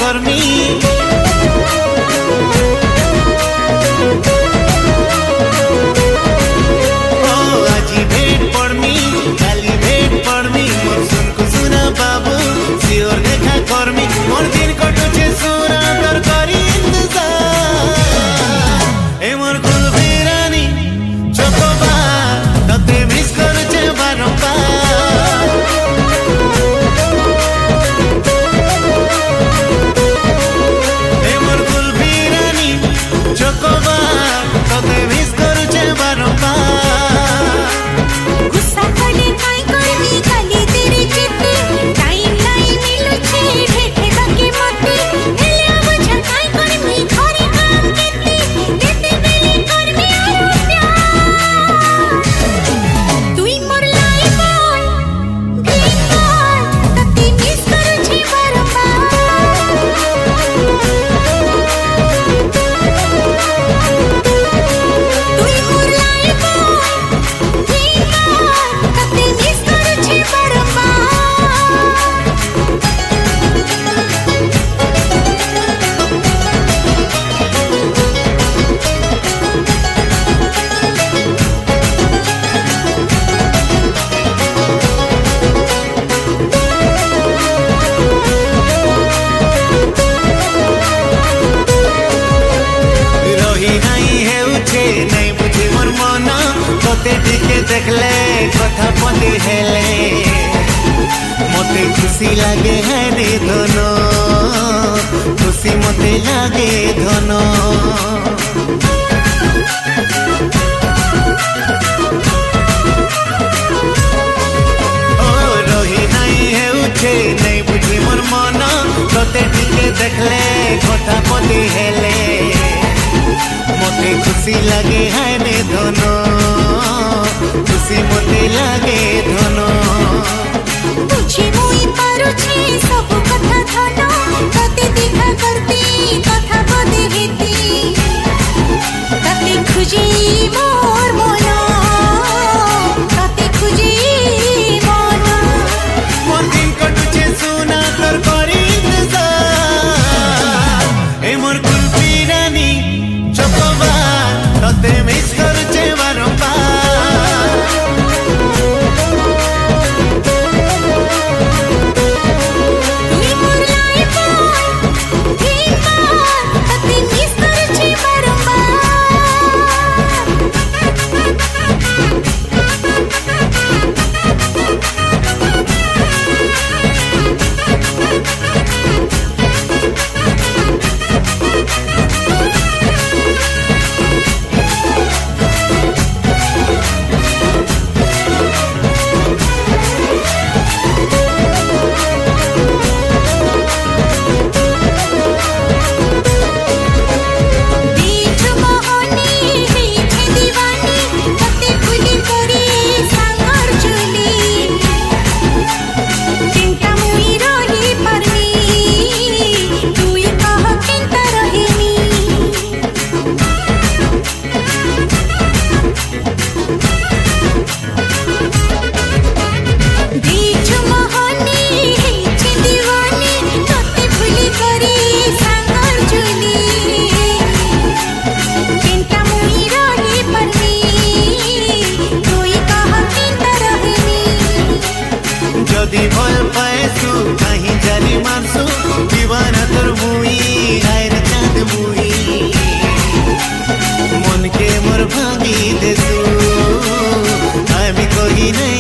कर्मी আজি भेट पड़मी काली भेट पड़मी मोर सुन को सुना बाबू सियोर देखा कर्मी मोर दिन कटुचे सुना कर करी इंतजार ए मोर कुलफी रानी चोकोबार तते मिस करुचे बारंबार ए मोर कुलफी रानी चोकोबार तते मिस करुचे बारंबार गुस्सा कले काय करबी खाली तेरी चिट्ठी टाइम नाही मिलुचे भेटे बाकी मते हेले बुझा काय करबी घरे काम केते देते बेले करबी आरो प्यार तुई मोर लाई बोल ग्रीन बोल तते मिस करुचे बारंबार तुई मोर लाई बोल ग्रीन बोल तते मिस करुचे बारंबार रही नहीं हेउछे नहीं बुझे मोर मन तोते टिके देखले कथा पति हेले मते खुशी लागे है रे धनो खुशी मते लागे धनो ओ रही नहीं हेउछे नहीं बुझे मोर मन तोते टिके देखले कथा पति हेले मते खुशी लगे है ने धनो खुशी मते लगे धनो बुझे मुई पारुछे सब कथा धनो तते देखा करती कथा बदे हेती तते खुजी मोर मन तते खुजी मन मोर दिन कटुचे सुना तोर करी इंतजार ए मोर कुल्फी रानी चोकोबार तते मिस करुचे बारंबार तुई मोर लाई बोल ग्रीन बोल तते मिस करुचे बीच मोहनी हेछे दीवानी तते फुली करी सांगर चुली चिंता मुई रही परमी तुई कह केंता रहिनी बीच मोहनी हेछे दीवानी तते फुली करी सांगर चुली चिंता मुई रही परमी तुई कह केंता रहिनी जदि भल पाएसु कहीं जानी मानसु दीवाना तोर मुई आयर चाँद मुई मन के मोर भांगी देसु आमी कही नहीं